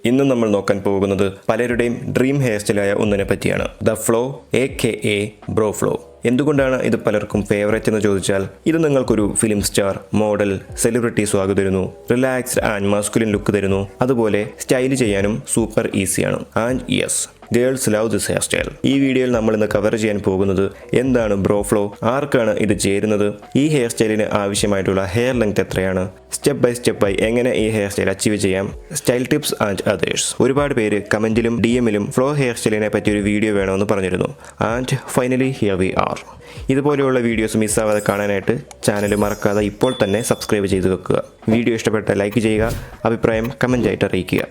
ഇന്ന് നമ്മൾ നോക്കാൻ പോകുന്നത് പലരുടെയും ഡ്രീം ഹെയർ സ്റ്റൈലായ ഒന്നിനെ പറ്റിയാണ്. The flow AKA bro flow. എന്തുകൊണ്ടാണ് ഇത് പലർക്കും ഫേവറേറ്റ് എന്ന് ചോദിച്ചാൽ, ഇത് നിങ്ങൾക്കൊരു film star, model, celebrity swag തരുന്നു, റിലാക്സ്ഡ് ആൻഡ് മസ്കുലിൻ ലുക്ക് തരുന്നു, അതുപോലെ സ്റ്റൈൽ ചെയ്യാനും സൂപ്പർ ഈസിയാണ്. And yes, girls love this hair style. ഈ വീഡിയോയിൽ നമ്മൾ ഇന്ന് കവർ ചെയ്യാൻ പോകുന്നത് എന്താണ് ബ്രോ ഫ്ലോ, ആർക്കാണ് ഇത് ചേരുന്നത്, ഈ ഹെയർ സ്റ്റൈലിന് ആവശ്യമായിട്ടുള്ള ഹെയർ ലെങ്ത് എത്രയാണ്, സ്റ്റെപ്പ് ബൈ സ്റ്റെപ്പായി എങ്ങനെ ഈ ഹെയർ സ്റ്റൈൽ അച്ചീവ് ചെയ്യാം, സ്റ്റൈൽ ടിപ്സ് ആൻഡ് അതേഴ്സ്. ഒരുപാട് പേര് കമന്റിലും DMലും ഫ്ലോ ഹെയർ സ്റ്റൈലിനെ പറ്റി ഒരു വീഡിയോ വേണമെന്ന് പറഞ്ഞിരുന്നു. And finally here we are. ഇതുപോലെയുള്ള വീഡിയോസ് മിസ്സാവാതെ കാണാനായിട്ട് ചാനൽ മറക്കാതെ ഇപ്പോൾ തന്നെ സബ്സ്ക്രൈബ് ചെയ്ത് വെക്കുക. വീഡിയോ ഇഷ്ടപ്പെട്ട ലൈക്ക് ചെയ്യുക, അഭിപ്രായം കമന്റ് ആയിട്ട് അറിയിക്കുക.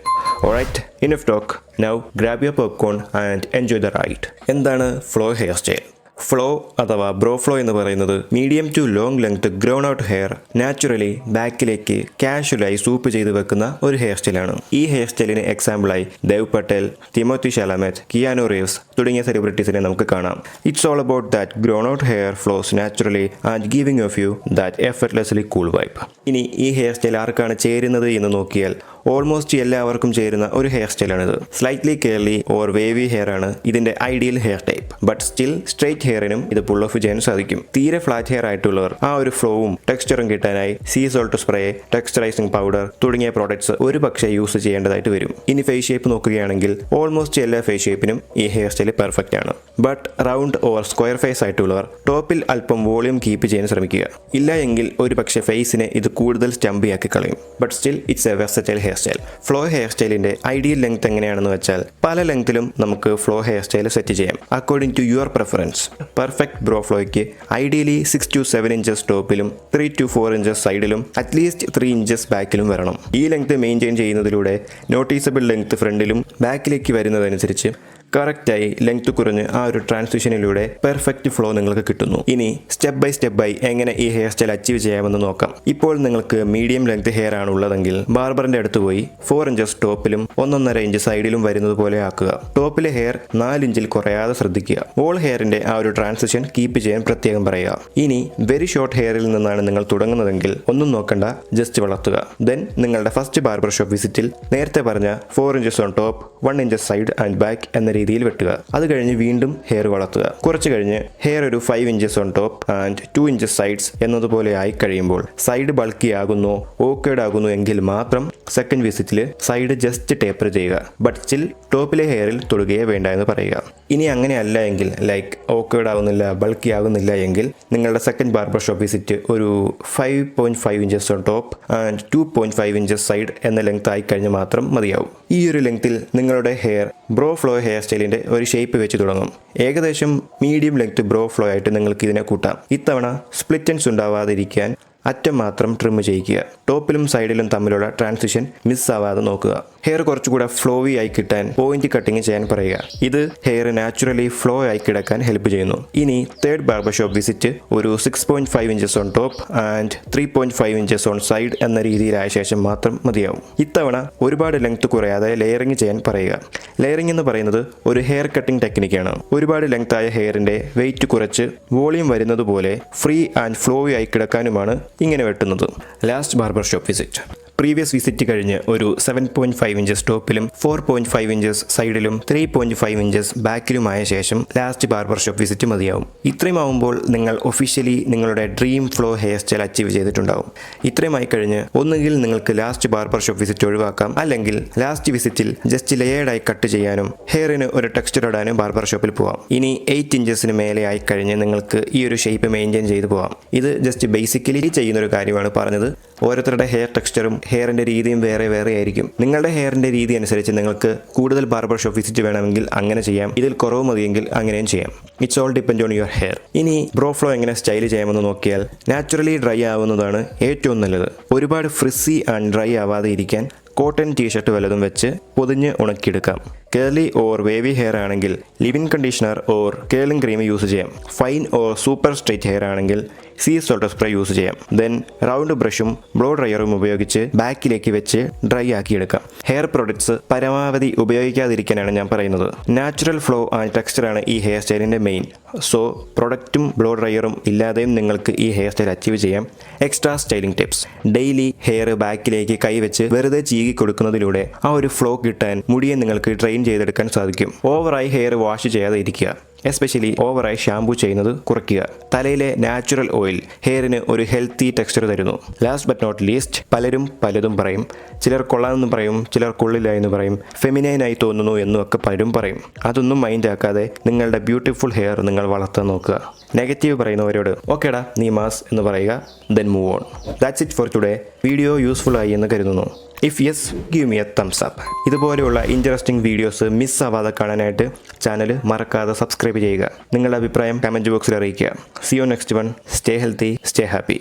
Alright, enough talk. Now grab your popcorn and enjoy the ride. എന്താണ് ഫ്ലോ ഹെയർ സ്റ്റൈൽ? ഫ്ലോ അഥവാ ബ്രോ ഫ്ലോ എന്ന് പറയുന്നത് medium to long length grown out hair naturally ബാക്കിലേക്ക് കാഷ്വലായി സൂപ്പ് ചെയ്ത് വെക്കുന്ന ഒരു ഹെയർ സ്റ്റൈലാണ്. ഈ ഹെയർ സ്റ്റൈലിന് എക്സാമ്പിളായി Dev Patel, Timothée Chalamet, Keanu Reeves തുടങ്ങിയ സെലിബ്രിറ്റീസിനെ നമുക്ക് കാണാം. It's all about that grown out hair flows naturally and giving off you that effortlessly cool vibe. ഇനി ഈ ഹെയർ സ്റ്റൈൽ ആർക്കാണ് ചേരുന്നത് എന്ന് നോക്കിയാൽ ഓൾമോസ്റ്റ് എല്ലാവർക്കും ചേരുന്ന ഒരു ഹെയർ സ്റ്റൈലാണിത്. Slightly curly or wavy hair ആണ് ഇതിന്റെ ideal hair type. But still straight ഹെയറിനും ഇത് പുൾ ഓഫ് ചെയ്യാൻ സാധിക്കും. തീരെ ഫ്ലാറ്റ് ഹെയർ ആയിട്ടുള്ളവർ ആ ഒരു ഫ്ലോവും ടെക്സ്ചറും കിട്ടാനായി sea salt spray, texturising powder തുടങ്ങിയ പ്രോഡക്ട്സ് ഒരു പക്ഷേ യൂസ് ചെയ്യേണ്ടതായിട്ട് വരും. ഇനി ഫേസ് ഷേപ്പ് നോക്കുകയാണെങ്കിൽ ഓൾമോസ്റ്റ് എല്ലാ ഫേസ് ഷേപ്പിനും ഈ ഹെയർ സ്റ്റൈൽ പെർഫെക്റ്റ് ആണ്. But round or square face ആയിട്ടുള്ളവർ ടോപ്പിൽ അല്പം വോളിയം കീപ്പ് ചെയ്യാൻ ശ്രമിക്കുക. ഇല്ല എങ്കിൽ ഒരു പക്ഷേ ഫേസിനെ ഇത് കൂടുതൽ സ്റ്റംബിയാക്കി കളയും. But still it's a versatile hair style. Flow hair സ്റ്റൈലിന്റെ ഐഡിയൽ ലെങ്ത് എങ്ങനെയാണെന്ന് വെച്ചാൽ പല ലെങ്ത്തിലും നമുക്ക് ഫ്ലോ ഹെയർ സ്റ്റൈൽ സെറ്റ് ചെയ്യാം according to your preference. Perfect bro ഫ്ലോയ്ക്ക് ഐഡിയലി 6 to 7 inches ടോപ്പിലും 3 to 4 inches സൈഡിലും അറ്റ്ലീസ്റ്റ് 3 inches ബാക്കിലും വരണം. ഈ ലെങ്ത് മെയിൻറ്റെയിൻ ചെയ്യുന്നതിലൂടെ നോട്ടീസബിൾ ലെങ്ത് ഫ്രണ്ടിലും ബാക്കിലേക്ക് വരുന്നതനുസരിച്ച് കറക്റ്റായി ലെങ്ത് കുറഞ്ഞ് ആ ഒരു ട്രാൻസിഷനിലൂടെ പെർഫെക്റ്റ് ഫ്ലോ നിങ്ങൾക്ക് കിട്ടുന്നു. ഇനി സ്റ്റെപ്പ് ബൈ സ്റ്റെപ്പായി എങ്ങനെ ഈ ഹെയർ സ്റ്റൈൽ അച്ചീവ് ചെയ്യാമെന്ന് നോക്കാം. ഇപ്പോൾ നിങ്ങൾക്ക് മീഡിയം ലെങ്ത് ഹെയർ ആണ് ഉള്ളതെങ്കിൽ ബാർബറിന്റെ അടുത്ത് പോയി 4 inches ടോപ്പിലും 1.5 inch സൈഡിലും വരുന്നത് പോലെ ആക്കുക. ടോപ്പിലെ ഹെയർ 4 inch കുറയാതെ ശ്രദ്ധിക്കുക. ഓൾ ഹെയറിന്റെ ആ ഒരു ട്രാൻസിഷൻ കീപ്പ് ചെയ്യാൻ പ്രത്യേകം പറയുക. ഇനി വെരി ഷോർട്ട് ഹെയറിൽ നിന്നാണ് നിങ്ങൾ തുടങ്ങുന്നതെങ്കിൽ ഒന്നും നോക്കണ്ട, ജസ്റ്റ് വളർത്തുക. ദെൻ നിങ്ങളുടെ ഫസ്റ്റ് ബാർബർ ഷോപ്പ് വിസിറ്റിൽ നേരത്തെ പറഞ്ഞ 4 inches on top, 1 inch side and back എന്ന രീതിയിൽ വെട്ടുക. അത് കഴിഞ്ഞ് വീണ്ടും ഹെയർ വളർത്തുക. കുറച്ച് കഴിഞ്ഞ് ഹെയർ ഒരു 5 inches on top and 2 inches sides എന്നതുപോലെ ആയി കഴിയുമ്പോൾ സൈഡ് ബൾക്കി ആകുന്നു, ഓക്കേഡ് ആകുന്നു എങ്കിൽ മാത്രം സെക്കൻഡ് വിസിറ്റിൽ സൈഡ് ജസ്റ്റ് ടേപ്പർ ചെയ്യുക. ബട്ട് സ്റ്റിൽ ടോപ്പിലെ ഹെയറിൽ തൊടുകയേ വേണ്ട എന്ന് പറയുക. ഇനി അങ്ങനെയല്ല എങ്കിൽ, ലൈക്ക് ഓക്കേഡ് ആകുന്നില്ല, ബൾക്കി ആകുന്നില്ല എങ്കിൽ നിങ്ങളുടെ സെക്കൻഡ് ബാർബർ ഷോപ്പ് വിസിറ്റ് ഒരു 5.5 inches on top and 2.5 inches side എന്ന ലെങ്ത് ആയി കഴിഞ്ഞ് മാത്രം മതിയാവും. ഈ ഒരു ലെങ്ത്തിൽ നിങ്ങളുടെ ഹെയർ ബ്രോ ഫ്ലോ ഹെയർ സ്റ്റൈലിന്റെ ഒരു ഷേപ്പ് വെച്ച് തുടങ്ങും. ഏകദേശം മീഡിയം ലെങ്ത് ബ്രോ ഫ്ലോ ആയിട്ട് നിങ്ങൾക്ക് ഇതിനെ കൂട്ടാം. ഇത്തവണ സ്പ്ലിറ്റൻസ് ഉണ്ടാവാതിരിക്കാൻ അറ്റം മാത്രം ട്രിം ചെയ്യിക്കുക. ടോപ്പിലും സൈഡിലും തമ്മിലുള്ള ട്രാൻസിഷൻ മിസ്സാവാതെ നോക്കുക. ഹെയർ കുറച്ചുകൂടെ ഫ്ലോവി ആയി കിട്ടാൻ പോയിന്റ് കട്ടിങ് ചെയ്യാൻ പറയുക. ഇത് ഹെയർ നാച്ചുറലി ഫ്ലോ ആയി കിടക്കാൻ ഹെൽപ്പ് ചെയ്യുന്നു. ഇനി തേർഡ് ബാർബർ ഷോപ്പ് വിസിറ്റ് ഒരു 6.5 inches on top and 3.5 inches on side എന്ന രീതിയിലായ ശേഷം മാത്രം മതിയാവും. ഇത്തവണ ഒരുപാട് ലെങ്ത് കുറയാതെ ലെയറിങ് ചെയ്യാൻ പറയുക. ലെയറിംഗ് എന്ന് പറയുന്നത് ഒരു ഹെയർ കട്ടിംഗ് ടെക്നിക്കാണ്. ഒരുപാട് ലെങ്ത് ആയ ഹെയറിന്റെ വെയിറ്റ് കുറച്ച് വോളിയം വരുന്നത് പോലെ ഫ്രീ ആൻഡ് ഫ്ലോവി ആയി കിടക്കാനുമാണ് ഇങ്ങനെ വെട്ടുന്നത്. Last barber shop visit. Previous visit കഴിഞ്ഞ് ഒരു 7.5 inches ടോപ്പിലും 4.5 inches സൈഡിലും 3.5 inches ബാക്കിലുമായ ശേഷം ലാസ്റ്റ് ബാർബർ ഷോപ്പ് വിസിറ്റ് മതിയാവും. ഇത്രയും ആവുമ്പോൾ നിങ്ങൾ ഒഫീഷ്യലി നിങ്ങളുടെ dream flow hair style achieve ചെയ്തിട്ടുണ്ടാവും. ഇത്രയുമായി കഴിഞ്ഞ് ഒന്നുകിൽ നിങ്ങൾക്ക് ലാസ്റ്റ് ബാർബർ ഷോപ്പ് വിസിറ്റ് ഒഴിവാക്കാം, അല്ലെങ്കിൽ ലാസ്റ്റ് വിസിറ്റിൽ ജസ്റ്റ് ലെയേർഡായി കട്ട് ചെയ്യാനും ഹെയറിന് ഒരു ടെക്സ്ചർ ഇടാനും ബാർബർ ഷോപ്പിൽ പോവാം. ഇനി 8 inches മേലെ ആയി കഴിഞ്ഞ് നിങ്ങൾക്ക് ഈ ഒരു ഷേപ്പ് മെയിൻറ്റെയിൻ ചെയ്ത് പോവാം. ഇത് ജസ്റ്റ് ബേസിക്കലി ചെയ്യുന്നൊരു കാര്യമാണ് പറഞ്ഞത്. ഓരോരുത്തരുടെ ഹെയർ ടെക്സ്ചറും ഹെയറിന്റെ രീതിയും വേറെ വേറെ ആയിരിക്കും. നിങ്ങളുടെ ഹെയറിന്റെ രീതി അനുസരിച്ച് നിങ്ങൾക്ക് കൂടുതൽ ബാർബർ ഷോപ്പ് വിസിറ്റ് വേണമെങ്കിൽ അങ്ങനെ ചെയ്യാം, ഇതിൽ കുറവ് മതിയെങ്കിൽ അങ്ങനെയും ചെയ്യാം. It's all depend on your hair. ഇനി ബ്രോ ഫ്ലോ എങ്ങനെ സ്റ്റൈൽ ചെയ്യാമെന്ന് നോക്കിയാൽ നാച്ചുറലി ഡ്രൈ ആവുന്നതാണ് ഏറ്റവും നല്ലത്. ഒരുപാട് ഫ്രിസി ആൻഡ് ഡ്രൈ ആവാതെ ഇരിക്കാൻ കോട്ടൺ ടീഷർട്ട് വല്ലതും വെച്ച് പൊതിഞ്ഞ് ഉണക്കിയെടുക്കാം. കേർലി ഓർ വേവി ഹെയർ ആണെങ്കിൽ leave in conditioner or curling cream use ചെയ്യാം. Fine or super straight hair ആണെങ്കിൽ സീ സോൾട്ട് സ്പ്രേ യൂസ് ചെയ്യാം. ദെൻ റൗണ്ട് ബ്രഷും ബ്ലോ ഡ്രയറും ഉപയോഗിച്ച് ബാക്കിലേക്ക് വെച്ച് ഡ്രൈ ആക്കിയെടുക്കാം. ഹെയർ പ്രോഡക്ട്സ് പരമാവധി ഉപയോഗിക്കാതിരിക്കാനാണ് ഞാൻ പറയുന്നത്. നാച്ചുറൽ ഫ്ലോ ആൻഡ് ടെക്സ്ചറാണ് ഈ ഹെയർ സ്റ്റൈലിൻ്റെ മെയിൻ. സോ പ്രൊഡക്റ്റും ബ്ലോ ഡ്രയറും ഇല്ലാതെയും നിങ്ങൾക്ക് ഈ ഹെയർ സ്റ്റൈൽ അച്ചീവ് ചെയ്യാം. Extra styling tips: daily hair ബാക്കിലേക്ക് കൈവച്ച് വെറുതെ ചീകി കൊടുക്കുന്നതിലൂടെ ആ ഒരു ഫ്ലോ കിട്ടാൻ മുടിയെ നിങ്ങൾക്ക് ട്രെയിൻ ചെയ്തെടുക്കാൻ സാധിക്കും. ഓവറായി ഹെയർ വാഷ് ചെയ്യാതെ ഇരിക്കുക. എസ്പെഷ്യലി ഓവറായി ഷാമ്പു ചെയ്യുന്നത് കുറയ്ക്കുക. തലയിലെ നാച്ചുറൽ ഓയിൽ ഹെയറിന് ഒരു ഹെൽത്തി ടെക്സ്ചർ തരുന്നു. ലാസ്റ്റ് ബട്ട് നോട്ട് ലീസ്റ്റ്, പലരും പലതും പറയും. ചിലർ കൊള്ളാമെന്ന് പറയും, ചിലർ കൊള്ളില്ല എന്ന് പറയും, ഫെമിനൈനായി തോന്നുന്നു എന്നൊക്കെ പലരും പറയും. അതൊന്നും മൈൻഡ് ആക്കാതെ നിങ്ങളുടെ ബ്യൂട്ടിഫുൾ ഹെയർ നിങ്ങൾ വളർത്താൻ നോക്കുക. നെഗറ്റീവ് പറയുന്നവരോട് ഓക്കേടാ നീ മാസ് എന്ന് പറയുക. Then move on. That's it for today. Video useful ആയി എന്ന് കരുതുന്നു. If yes, give me a thumbs up. ഇതുപോലെയുള്ള ഇൻട്രസ്റ്റിംഗ് വീഡിയോസ് മിസ്സാവാതെ കാണാനായിട്ട് ചാനൽ മറക്കാതെ സബ്സ്ക്രൈബ് ചെയ്യുക. നിങ്ങളുടെ അഭിപ്രായം കമൻറ്റ് ബോക്സിൽ അറിയിക്കുക. C you next one. Stay healthy, stay happy.